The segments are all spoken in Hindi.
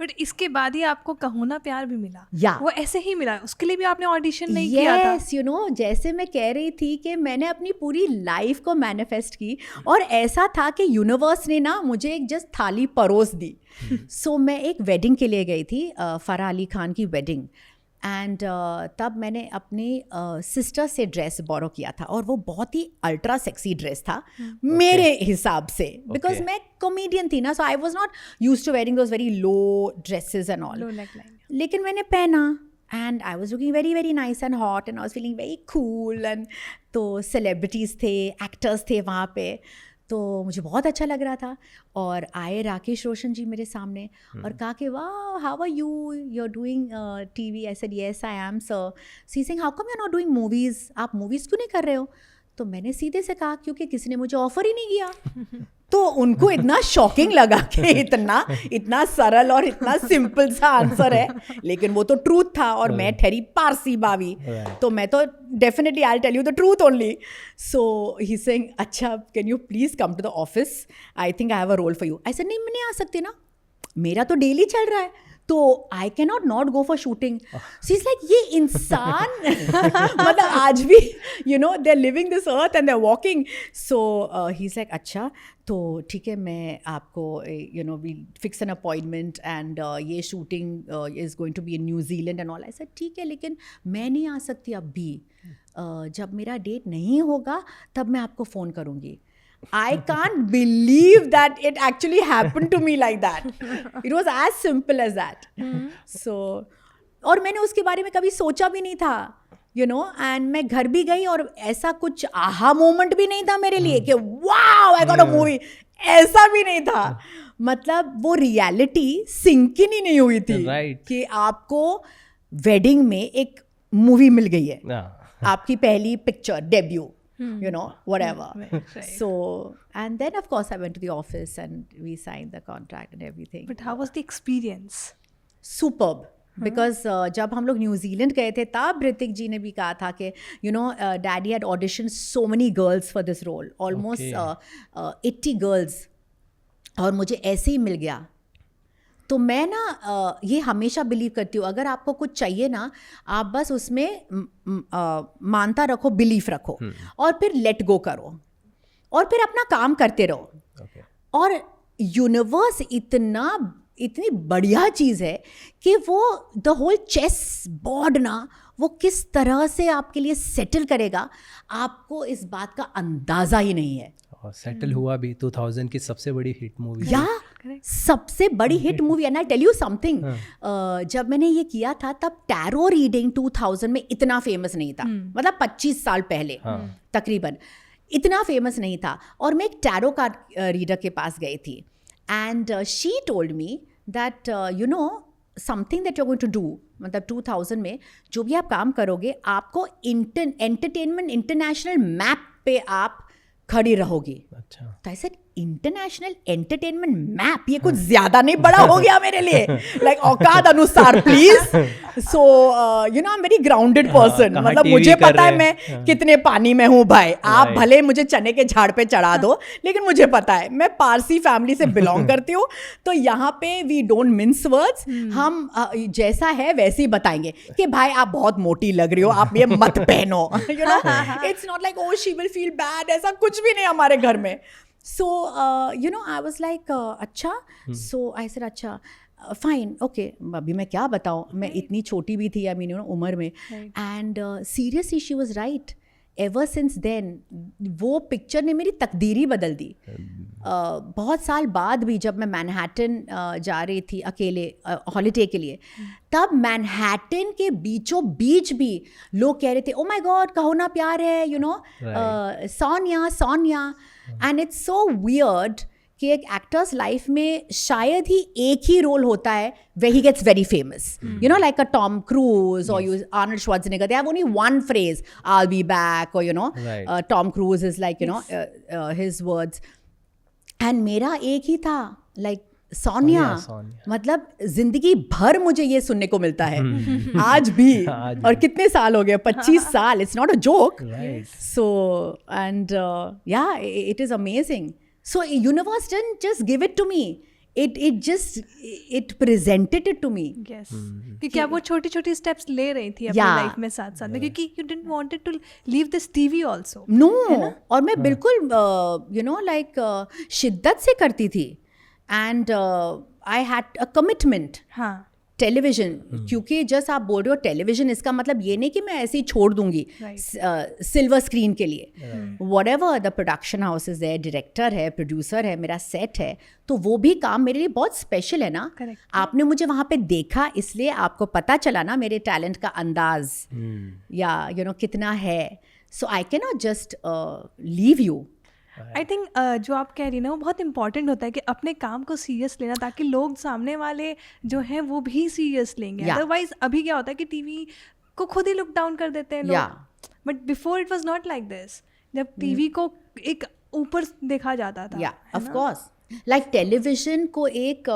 बट इसके बाद ही आपको कहो ना प्यार भी मिला, Yeah. वो ऐसे ही मिला, उसके लिए भी आपने ऑडिशन नहीं किया था? यस, यू नो, जैसे मैं कह रही थी कि मैंने अपनी पूरी लाइफ को मैनिफेस्ट की, और ऐसा था कि यूनिवर्स ने ना मुझे एक जस्ट थाली परोस दी. सो मैं एक वेडिंग के लिए गई थी, फराह अली खान की वेडिंग, एंड तब मैंने अपनी सिस्टर से ड्रेस बोरो किया था, और वो बहुत ही अल्ट्रा सेक्सी ड्रेस था मेरे हिसाब से, बिकॉज मैं कॉमेडियन थी ना, so I was not use to wearing those very low dresses and all. Low neckline. लेकिन मैंने पहना, and I was looking very very nice and hot, and I was feeling very cool, and तो सेलिब्रिटीज़ थे, एक्टर्स थे वहाँ पे, तो मुझे बहुत अच्छा लग रहा था. और आए राकेश रोशन जी मेरे सामने और कहा कि वाह, how are you, you are doing TV. I said yes I am sir. See saying how come you are not doing movies, आप मूवीज़ क्यों नहीं कर रहे हो? तो मैंने सीधे से कहा क्योंकि किसी ने मुझे ऑफर ही नहीं किया. तो उनको इतना शॉकिंग लगा कि इतना सरल और इतना सिंपल सा आंसर है, लेकिन वो तो ट्रूथ था, और मैं ठहरी पारसी बावी, तो मैं तो definitely I tell you the truth only. So he saying अच्छा, can you please come to the office, I think I have a role for you. ऐसे नहीं, मैं नहीं आ सकती ना, मेरा तो डेली चल रहा है, तो I can not not go for shooting. She is like, ये इंसान मतलब आज भी you know they are living this earth and they are walking. So he is like अच्छा, तो ठीक है, मैं आपको you know we fix an appointment, and ये shooting is going to be in New Zealand and all. I said ठीक है, लेकिन मैं नहीं आ सकती अब भी, जब मेरा डेट नहीं होगा तब मैं आपको फ़ोन करूँगी. I can't believe that it actually happened to me like that. It was as simple as that. So, और मैंने उसके बारे में कभी सोचा भी नहीं था, you know, and मैं घर भी गई और ऐसा कुछ आहा मोमेंट भी नहीं था मेरे लिए कि wow, I got a movie. ऐसा भी नहीं था. मतलब वो रियलिटी सिंक इन ही नहीं हुई थी कि आपको वेडिंग में एक मूवी मिल गई है, आपकी पहली picture debut. You know, whatever. Right. So, and then of course I went to the office and we signed the contract and everything. But how was the experience? Superb. Because जब हम लोग न्यूजीलैंड गए थे तब ऋतिक जी ने भी कहा था कि you know daddy had auditioned so many girls for this role, almost 80 girls, और मुझे ऐसे ही मिल गया. तो मैं ना ये हमेशा बिलीव करती हूँ, अगर आपको कुछ चाहिए ना, आप बस उसमें मानता रखो, बिलीफ रखो, और फिर लेट गो करो, और फिर अपना काम करते रहो. और यूनिवर्स इतनी बढ़िया चीज़ है कि वो द होल चेस बोर्ड ना, वो किस तरह से आपके लिए सेटल करेगा, आपको इस बात का अंदाज़ा ही नहीं है. और सेटल हुआ भी 2000 की सबसे बड़ी हिट मूवी. या सबसे बड़ी hit movie. And I tell you something, जब मैंने ये किया था तब टैरो रीडिंग 2000 में इतना फेमस नहीं था, मतलब 25 साल पहले तकरीबन इतना फेमस नहीं था. और मैं एक टैरो कार्ड रीडर के पास गई थी, and she told me that you know something that you are going to do, मतलब 2000 में जो भी आप काम करोगे, आपको एंटरटेनमेंट इंटरनेशनल मैप पे आप खड़ी रहोगी. अच्छा. तो ऐसे इंटरनेशनल एंटरटेनमेंट मैप, ये कुछ ज्यादा नहीं बड़ा हो गया मेरे लिए, लाइक औकात अनुसार please. So you know I am very grounded person, मतलब मुझे पता है मैं कितने पानी में हूँ भाई. आप भले मुझे चने के झाड़ पे चढ़ा दो, लेकिन मुझे पता है मैं पारसी फैमिली से बिलोंग करती हूँ, तो यहाँ पे वी डोंट मिन्स वर्ड्स. हम जैसा है वैसे ही बताएंगे कि भाई आप बहुत मोटी लग रही हो, आप ये मत पहनो. You know, it's not like oh she will feel bad, ऐसा कुछ भी नहीं हमारे घर में. So, you know, I was like, अच्छा. So I said, अच्छा, fine, okay. अभी मैं क्या बताऊँ, मैं इतनी छोटी भी थी, I mean, you know, उम्र में. And seriously, she was right. Ever since then, वो पिक्चर ने मेरी तकदीर ही बदल दी. बहुत साल बाद भी जब मैं मैनहट्टन जा रही थी अकेले हॉलीडे के लिए, तब मैनहट्टन के बीचों बीच भी लोग कह रहे थे, ओ माय गॉड, कहो ना प्यार है, you know, Sonia. And it's so weird कि एक एक्टर्स लाइफ में शायद ही एक ही रोल होता है where he gets very famous. You know, like a Tom Cruise or Arnold Schwarzenegger. They have only one phrase, I'll be back, or you know, Tom Cruise is like, you know, his words. And मेरा एक ही था, like सोनिया. मतलब जिंदगी भर मुझे ये सुनने को मिलता है आज भी. और कितने साल हो गए, 25 साल. It's not a joke. So and yeah, it is amazing. So universe didn't just give it to me. it presented it to me. Yes क्योंकि आप वो छोटी छोटी स्टेप्स ले रही थी अपनी Yeah. लाइफ में साथ साथ में क्योंकि you didn't wanted to leave this TV also no और मैं बिल्कुल लाइक शिद्दत से करती थी and I had a commitment. हाँ टेलीविजन क्योंकि जस्ट आप बोल रहे हो टेलीविजन, इसका मतलब ये नहीं कि मैं ऐसे ही छोड़ दूंगी सिल्वर स्क्रीन के लिए. What ever the production houses है, डायरेक्टर है, प्रोड्यूसर है, मेरा सेट है, तो वो भी काम मेरे लिए बहुत स्पेशल है ना. Correct. आपने मुझे वहाँ पे देखा इसलिए आपको पता चला ना मेरे टैलेंट का अंदाज या कितना है. So I can not just leave you. I think जो आप कह रही ना वो बहुत इंपॉर्टेंट होता है कि अपने काम को सीरियस लेना ताकि लोग सामने वाले जो हैं वो भी सीरियस लेंगे. Yeah. अदरवाइज अभी क्या होता है कि टीवी को खुद ही लुक डाउन कर देते हैं Yeah. लोग. But before it was not like this. जब टीवी को एक ऊपर देखा जाता था. या ऑफ कोर्स लाइक टेलीविजन को एक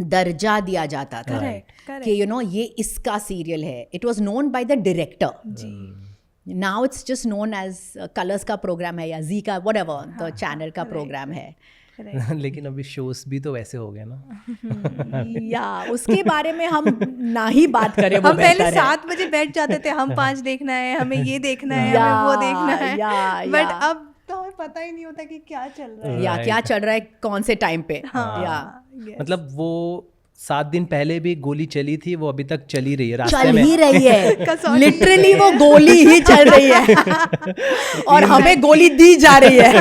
दर्जा दिया जाता था Correct. कि ये इसका सीरियल है. It was known by the director. Zee now it's just known as Colors का प्रोग्राम है या जी का व्हाटएवर द चैनल का प्रोग्राम है. लेकिन अभी शोज भी तो वैसे हो गए ना. या उसके बारे में हम ना ही बात करें. वो हम पहले बेहतर है. 7 बजे बैठ जाते थे, हम 5 देखना है, हमें ये देखना है, या, हमें वो देखना है. या. बट अब तो हमें पता ही नहीं होता कि क्या चल रहा है. या Right. क्या चल रहा है कौन से टाइम पे. या Yes. मतलब वो 7 दिन पहले भी गोली चली थी, वो अभी तक चली रही है रास्ते चल में. ही रही है. कसौटी. लिटरली वो गोली ही चल रही है और हमें गोली दी जा रही है.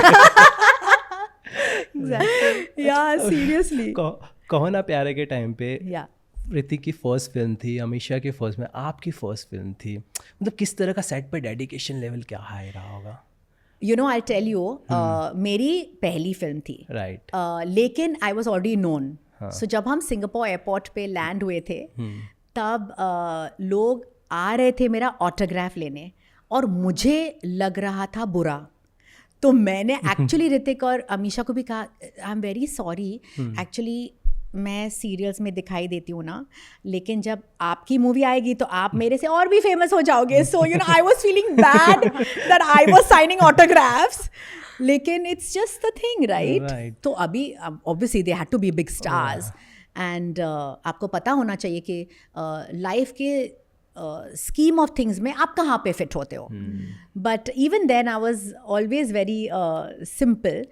Exactly. या सीरियसली. कहो ना प्यारे के टाइम पे या ऋतिक की फर्स्ट फिल्म थी, अमीषा की फर्स्ट में आपकी फर्स्ट फिल्म थी. मतलब किस तरह का सेट पे डेडिकेशन लेवल क्या हाई रहा होगा. आई टेल यू मेरी पहली फिल्म थी. राइट. लेकिन आई वॉज ऑलरेडी नोन. सो जब हम सिंगापुर एयरपोर्ट पे लैंड हुए थे तब लोग आ रहे थे मेरा ऑटोग्राफ लेने और मुझे लग रहा था बुरा. तो मैंने एक्चुअली ऋतिक और अमीषा को भी कहा I am very sorry, actually मैं सीरियल्स में दिखाई देती हूँ ना, लेकिन जब आपकी मूवी आएगी तो आप मेरे से और भी फेमस हो जाओगे. So I was feeling bad that I was signing autographs. लेकिन it's just the thing right. तो अभी obviously they had to be big stars and आपको पता होना चाहिए कि लाइफ के स्कीम ऑफ थिंग्स में आप कहाँ पे फिट होते हो. But even then I was always very simple.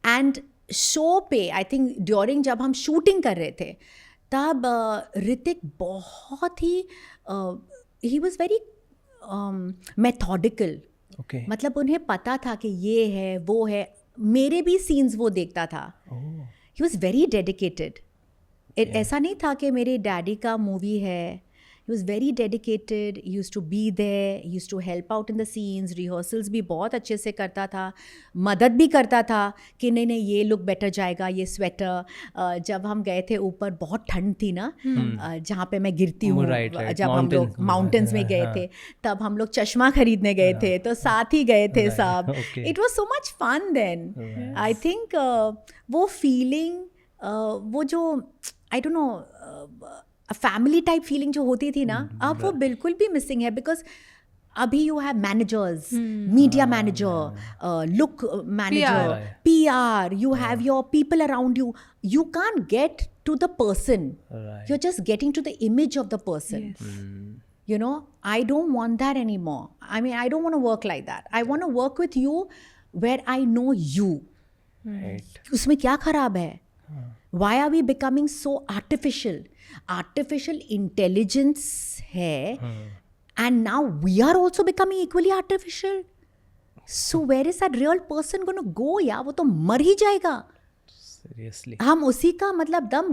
And show पे आई थिंक ड्यूरिंग जब हम शूटिंग कर रहे थे तब ऋतिक बहुत ही ही वॉज वेरी मेथोडिकल. मतलब उन्हें पता था कि ये है वो है. मेरे भी सीन्स वो देखता था. He was very dedicated. ऐसा नहीं था कि मेरे डैडी का मूवी है. He was very dedicated. He used to be there. He used to help out in the scenes. Rehearsals भी बहुत अच्छे से करता था. मदद भी करता था कि नहीं नहीं ये लुक बेटर जाएगा, ये स्वेटर. जब हम गए थे ऊपर बहुत ठंड थी ना, जहाँ पे मैं गिरती हूँ. जब हम लोग माउंटेन्स में गए थे तब हम लोग चश्मा खरीदने गए थे तो साथ ही गए थे सब. It was so much fun then. I think वो फीलिंग वो जो I don't know family type feeling जो होती थी ना, अब वो बिल्कुल भी मिसिंग है. बिकॉज अभी you have managers, media manager, look manager, PR, you have your people around you. You can't get to the person. You're just getting to the image of the person. I don't want that anymore. I mean, I don't want to work like that. I want to work with you where I know you. उसमें क्या खराब है? Why are we becoming so artificial? Artificial intelligence है, and now we are also becoming equally artificial. So where is that real person going to go? यार वो तो मर ही जाएगा. Seriously. हम उसी का मतलब दम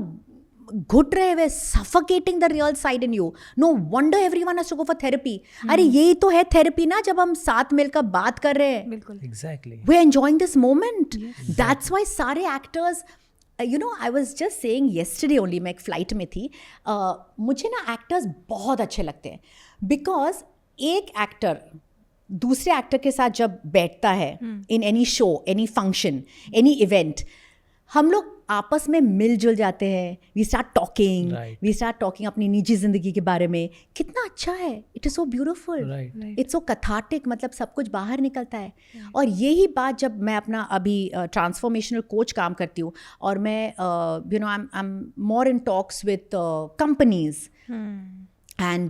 घुट रहे हुए, suffocating the real side in you. No wonder everyone has to go for therapy. अरे यही तो है थेरेपी ना, जब हम साथ मिलकर बात कर रहे हैं. बिल्कुल. Exactly. We're enjoying this moment. That's why सारे actors, I was just saying yesterday only, मैं एक फ्लाइट में थी, मुझे ना एक्टर्स बहुत अच्छे लगते हैं. बिकॉज एक एक्टर दूसरे एक्टर के साथ जब बैठता है in any show, any function, any event, हम लोग आपस में मिलजुल जाते हैं, वी स्टार्ट Right. टॉकिंग अपनी निजी ज़िंदगी के बारे में, कितना अच्छा है, it is so beautiful, Right. It's so cathartic, मतलब सब कुछ बाहर निकलता है। और यही बात जब मैं अपना अभी ट्रांसफॉर्मेशनल कोच काम करती हूँ और मैं you know I am more in talks with companies and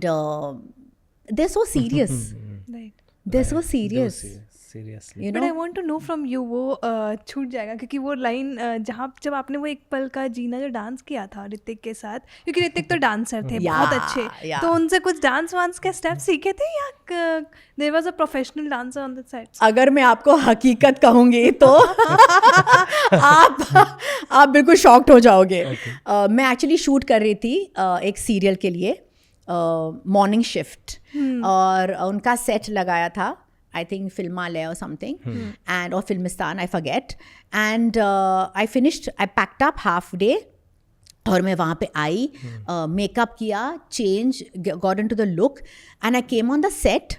they're so serious. Right They're so serious. Seriously. You but know? I want to know from you, वो छूट जाएगा क्योंकि वो लाइन जहाँ जब आपने वो एक पल का जीना जो डांस किया था ऋतिक के साथ, क्योंकि ऋतिक तो डांसर थे बहुत अच्छे, yeah. तो उनसे कुछ डांस वांस के स्टेप सीखे थे या there was a professional dancer on the set? अगर मैं आपको हकीकत कहूँगी तो आप बिल्कुल शॉक्ड हो जाओगे। मैं एक्चुअली शूट कर रही थी एक सीरियल के लिए, मॉर्निंग शिफ्ट, और उनका सेट लगाया था आई थिंक फिल्मालय और समथिंग, एंड और Filmistan, I forget, and I finished, I packed up half day और मैं वहाँ पे आई, मेकअप किया, change, got into the look, and I came on the set,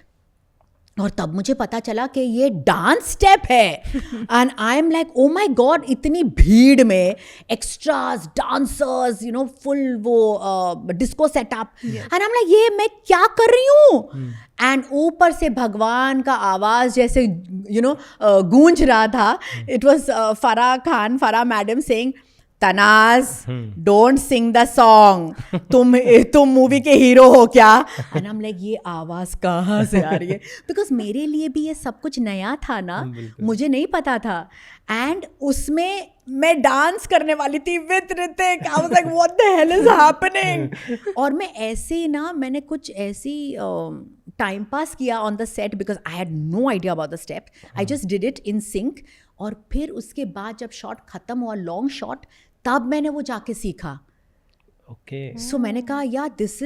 और तब मुझे पता चला कि ये डांस स्टेप है, and I am like oh my God, इतनी भीड़ में extras, dancers, you know, full वो disco setup, and I am like ये मैं क्या कर रही हूँ, एंड ऊपर से भगवान का आवाज़ जैसे यू नो गूंज रहा था। It was Farah madam saying, Tanaz, don't sing the song, तुम मूवी के हीरो हो क्या? एंड आई एम लाइक ये आवाज़ कहाँ से आ रही है, बिकॉज मेरे लिए भी ये सब कुछ नया था ना, मुझे नहीं पता था, एंड उसमें मैं डांस करने वाली थी with Hrithik. I was like what the hell is happening. और मैं ऐसे ना, मैंने कुछ ऐसी टाइम पास किया on the set because I had no idea about the step, I just did it in sync, और फिर उसके बाद जब शॉट खत्म हुआ, लॉन्ग शॉट, तब मैंने वो जाके सीखा। ओके। सो मैंने कहा यार दिस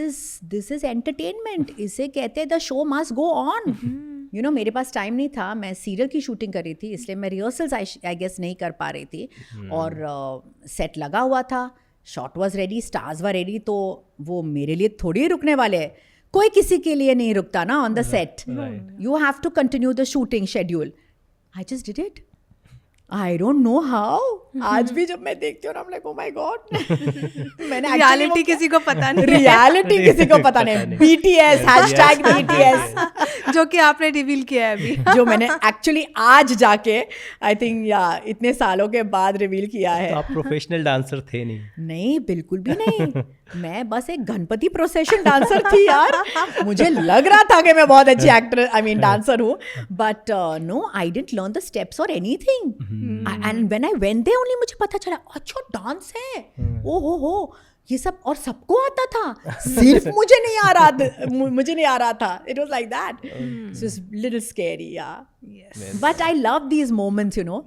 इज एंटरटेनमेंट, इसे कहते हैं the show must go on. You know, मेरे पास टाइम नहीं था, मैं सीरियल की शूटिंग कर रही थी, इसलिए मैं रिहर्सल्स आई गेस नहीं कर पा रही थी, और सेट लगा हुआ था, shot was ready, stars were ready, तो वो मेरे लिए थोड़ी रुकने वाले हैं, कोई किसी के लिए नहीं रुकता ना on the set, you have to continue the shooting schedule. I just did it, I don't know how, आज भी जब मैं देखती हूँ ना, लाइक ओ माय गॉड, मैंने रियलिटी किसी को पता नहीं, रियलिटी किसी को पता नहीं, BTS हैशटैग BTS जो कि आपने रिवील किया है अभी। जो मैंने एक्चुअली आज जाके आई थिंक या इतने सालों के बाद रिवील किया है। तो आप प्रोफेशनल डांसर थे नहीं? नहीं, बिल्कुल भी नहीं, मैं बस एक गणपति प्रोसेशन डांसर थी यार। मुझे लग रहा था कि मैं बहुत अच्छी एक्टर, आई मीन डांसर हूँ, but no, I didn't learn the steps और anything, and when I went there only मुझे पता चला अच्छा डांस है, ओ हो ये सब, और सबको आता था, सिर्फ मुझे नहीं आ रहा था, it was like that, so it's little scary, yeah but I love these moments, you know,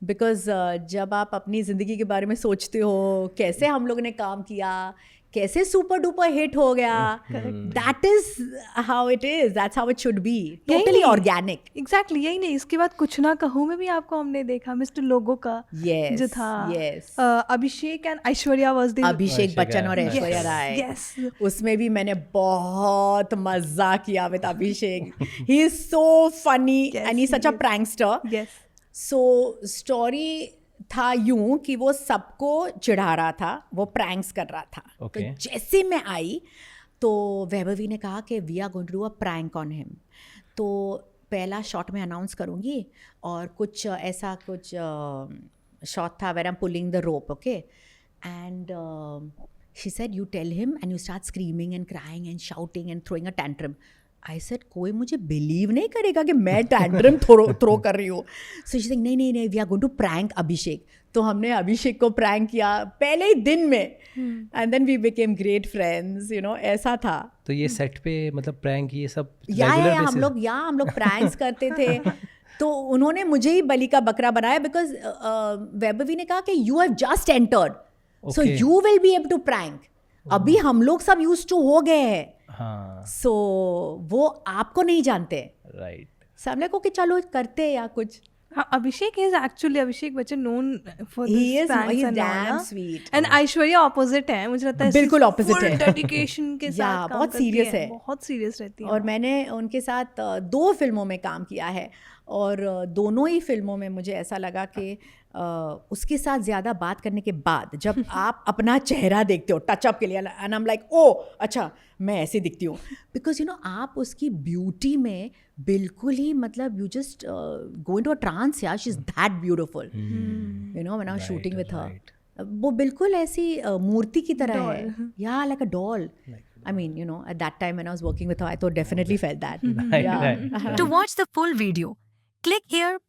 because जब आप अपनी ज़िंदगी के बारे में सोचते हो, कैसे हम लोग ने काम किया, कैसे सुपर डुपर हिट हो गया, that is how it is, that's how it should be, totally organic. Exactly, यही नहीं, इसके बाद कुछ ना कहूँ में भी आपको हमने देखा, मिस्टर लोगो का yes, जो था, yes. Abhishek and Aishwarya was the Abhishek Bachchan और ऐश्वर्या राय, yes. उसमें भी मैंने बहुत मजा किया with Abhishek, he is so funny and he such a prankster. yes. So story था यूं कि वो सबको चिढ़ा रहा था, वो प्रैंक्स कर रहा था। Okay. तो जैसे मैं आई तो वैभवी ने कहा कि we are going to do a prank on him, तो पहला शॉट में अनाउंस करूँगी, और कुछ ऐसा कुछ शॉट था where I am pulling the rope, okay, and she said you tell him and you start screaming and crying and shouting and throwing a tantrum. I said कोई मुझे बिलीव नहीं करेगा कि मैं टैंट्रम थ्रो कर रही हूँ। सो शी सेइंग नहीं, we are going to prank Abhishek. तो हमने अभिषेक को प्रैंक किया पहले ही दिन में, and then we became great friends, you know, ऐसा था। तो ये सेट पे मतलब प्रैंक ये सब या हम लोग प्रैंक्स करते थे। तो उन्होंने मुझे ही बलि का बकरा बनाया, बिकॉज वैभवी ने कहा कि you have just entered, so you will be able to prank. अभी हम लोग सब यूज्ड टू हो गए हैं, हाँ, सो वो आपको नहीं जानते, राइट। सामने को कि चलो करते या कुछ। हाँ, Abhishek is actually, Abhishek Bachchan known for He this is pranks and damn sweet. And Aishwarya opposite है, मुझे लगता है बिल्कुल opposite है। डेडिकेशन के साथ काम बहुत करती serious है। बहुत सीरियस रहती है। और मैंने उनके साथ 2 फिल्मों में काम किया है, और दोनों ही फिल्मों में मुझे ऐसा लगा कि उसके साथ ज़्यादा बात करने के बाद जब आप अपना चेहरा देखते हो टचअप के लिए, एंड आई एम लाइक ओ अच्छा मैं ऐसे दिखती हूँ, बिकॉज यू नो आप उसकी ब्यूटी में बिल्कुल ही मतलब you just go into a trance, यार she is that beautiful, you know when I was shooting with her, वो बिल्कुल ऐसी मूर्ति की तरह है, yeah like a doll. I mean, you know, at that time when I was working with her, I thought definitely felt that. Yeah. To watch the full video, click here.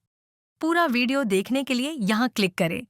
पूरा वीडियो देखने के लिए यहाँ क्लिक करें.